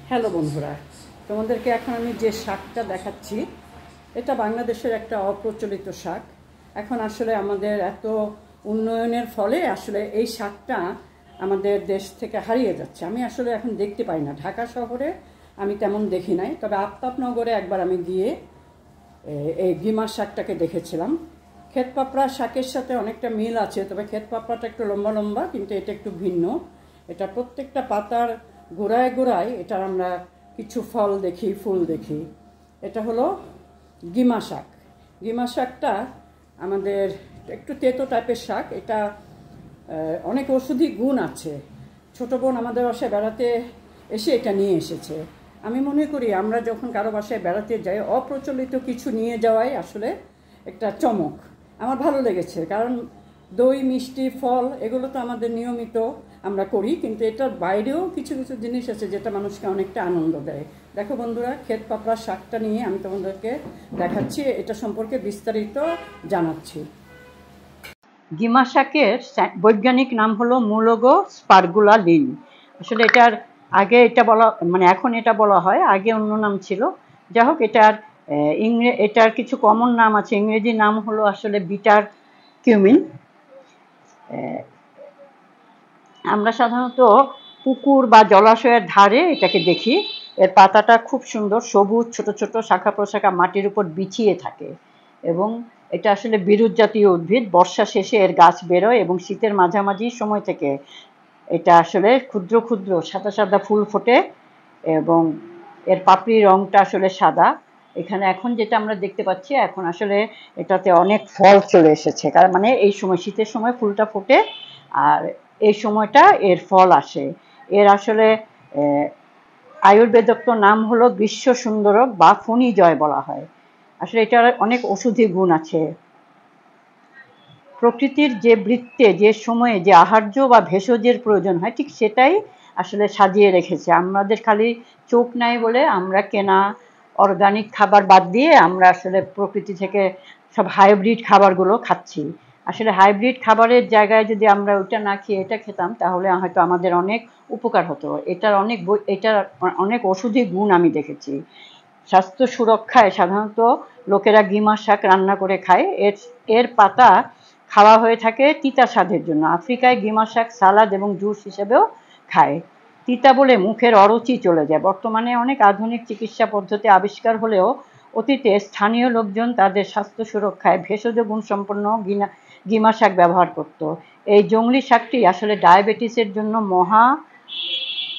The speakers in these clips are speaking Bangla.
হ্যালো বন্ধুরা, তোমাদেরকে এখন আমি যে শাকটা দেখাচ্ছি এটা বাংলাদেশের একটা অপ্রচলিত শাক। এখন আসলে আমাদের এত উন্নয়নের ফলে আসলে এই শাকটা আমাদের দেশ থেকে হারিয়ে যাচ্ছে। আমি আসলে এখন দেখতে পাই না, ঢাকা শহরে আমি তেমন দেখি নাই, তবে আফতাবনগরে একবার আমি গিয়ে এই গিমা শাকটাকে দেখেছিলাম। ক্ষেত পাপড়া শাকের সাথে অনেকটা মিল আছে, তবে ক্ষেত পাপড়াটা একটু লম্বা লম্বা, কিন্তু এটা একটু ভিন্ন। এটা প্রত্যেকটা পাতার গোড়ায় গোড়ায় এটার আমরা কিছু ফল দেখি, ফুল দেখি। এটা হলো গিমা শাক। গিমা শাকটা আমাদের একটু তেতো টাইপের শাক। এটা অনেক ঔষধি গুণ আছে। ছোটো বোন আমাদের বাসায় বেড়াতে এসে এটা নিয়ে এসেছে। আমি মনে করি আমরা যখন কারো বাসায় বেড়াতে যাই, অপ্রচলিত কিছু নিয়ে যাওয়াই আসলে একটা চমক। আমার ভালো লেগেছে, কারণ দই, মিষ্টি, ফল এগুলো তো আমাদের নিয়মিত আমরা করি, কিন্তু এটার বাইরেও কিছু কিছু জিনিস আছে যেটা মানুষকে অনেকটা আনন্দ দেয়। দেখো বন্ধুরা, ক্ষেত পাপড়া শাকটা নিয়ে আমি তোমাদেরকে দেখাচ্ছি, এটা সম্পর্কে বিস্তারিত জানাচ্ছি। গিমা শাকের বৈজ্ঞানিক নাম হলো মুলোগো স্পার্গুলা লিন। আসলে এটার আগে এটা বলা, মানে এখন এটা বলা হয়, আগে অন্য নাম ছিল। যাই হোক, এটার কিছু কমন নাম আছে। ইংরেজি নাম হলো আসলে বিটার কিউমিন। আমরা সাধারণত পুকুর বা জলাশয়ের ধারে এটাকে দেখি। এর পাতাটা খুব সুন্দর সবুজ, ছোট ছোট শাখা প্রশাখা মাটির উপর বিছিয়ে থাকে, এবং এটা আসলে বিরুৎ জাতীয় উদ্ভিদ। বর্ষা শেষে এর গাছ বেরোয় এবং শীতের মাঝামাঝি সময় থেকে এটা আসলে ক্ষুদ্র ক্ষুদ্র সাদা সাদা ফুল ফোটে, এবং এর পাপড়ির রঙটা আসলে সাদা। এখানে এখন যেটা আমরা দেখতে পাচ্ছি, এখন আসলে এটাতে অনেক ফল চলে এসেছে, কারণ মানে এই সময় শীতের সময় ফুলটা ফোটে, আর এই সময়টা এর ফল আসে। এর আসলে আয়ুর্বেদোক্ত নাম হলো গ্রীষ্ম সুন্দরক বা ফণি জয় বলা হয়। আসলে এটার অনেক ঔষধি গুণ আছে। প্রকৃতির যে বৃত্তে, যে সময়ে যে আহার্য বা ভেষজের প্রয়োজন হয়, ঠিক সেটাই আসলে সাজিয়ে রেখেছে। আমাদের খালি চোখ নাই বলে আমরা কেনা অর্গানিক খাবার বাদ দিয়ে আমরা আসলে প্রকৃতি থেকে সব হাইব্রিড খাবারগুলো খাচ্ছি। আসলে হাইব্রিড খাবারের জায়গায় যদি আমরা ওইটা না খেয়ে এটা খেতাম, তাহলে হয়তো আমাদের অনেক উপকার হতো। এটার অনেক ওষুধি গুণ আমি দেখেছি। স্বাস্থ্য সুরক্ষায় সাধারণত লোকেরা গিমা শাক রান্না করে খায়। এর পাতা খাওয়া হয়ে থাকে তিতা স্বাদের জন্য। আফ্রিকায় গিমা শাক সালাদ এবং জুস হিসেবেও খায়। তিতা বলে মুখের অরুচি চলে যায়। বর্তমানে অনেক আধুনিক চিকিৎসা পদ্ধতি আবিষ্কার হলেও অতীতে স্থানীয় লোকজন তাদের স্বাস্থ্য সুরক্ষায় ভেষজ গুণসম্পন্ন গিমা শাক ব্যবহার করত। এই জংলি শাকটি আসলে ডায়াবেটিসের জন্য মহা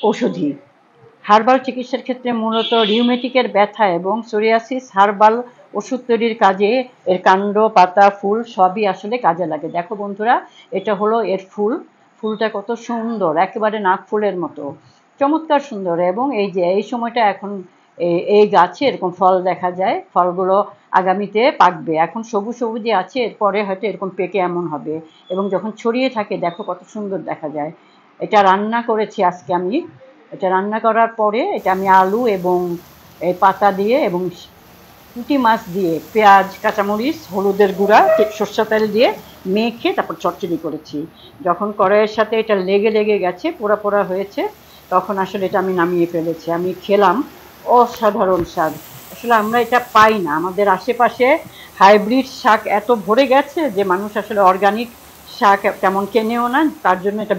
ঔষধি। হার্বাল চিকিৎসার ক্ষেত্রে মূলত রিউমেটিকের ব্যথা এবং সোরিয়াসিস হার্বাল ওষুধ তৈরির কাজে এর কাণ্ড, পাতা, ফুল সবই আসলে কাজে লাগে। দেখো বন্ধুরা, এটা হলো এর ফুল। ফুলটা কত সুন্দর, একেবারে নাক ফুলের মতো, চমৎকার সুন্দর। এবং এই যে এই সময়টা এখন এই গাছে এরকম ফল দেখা যায়। ফলগুলো আগামীতে পাকবে। এখন সবুজ সবুজে আছে, এরপরে হয়তো এরকম পেকে এমন হবে, এবং যখন ছড়িয়ে থাকে দেখো কত সুন্দর দেখা যায়। এটা রান্না করেছি আজকে আমি। এটা রান্না করার পরে এটা আমি আলু এবং এই পাতা দিয়ে এবং পুঁটি মাছ দিয়ে, পেঁয়াজ, কাঁচামরিচ, হলুদের গুঁড়া, সরষে তেল দিয়ে মেখে তারপর চচ্চড়ি করেছি। যখন কড়াইয়ের সাথে এটা লেগে লেগে গেছে, পোড়া পোড়া হয়েছে, তখন আসলে এটা আমি নামিয়ে ফেলেছি। আমি খেলাম, অসাধারণ স্বাদ। আসলে আমরা এটা পাই না, আমাদের আশেপাশে হাইব্রিড শাক এত ভরে গেছে যে মানুষ আসলে অর্গানিক শাক তেমন কেনেও না, তার জন্য এটা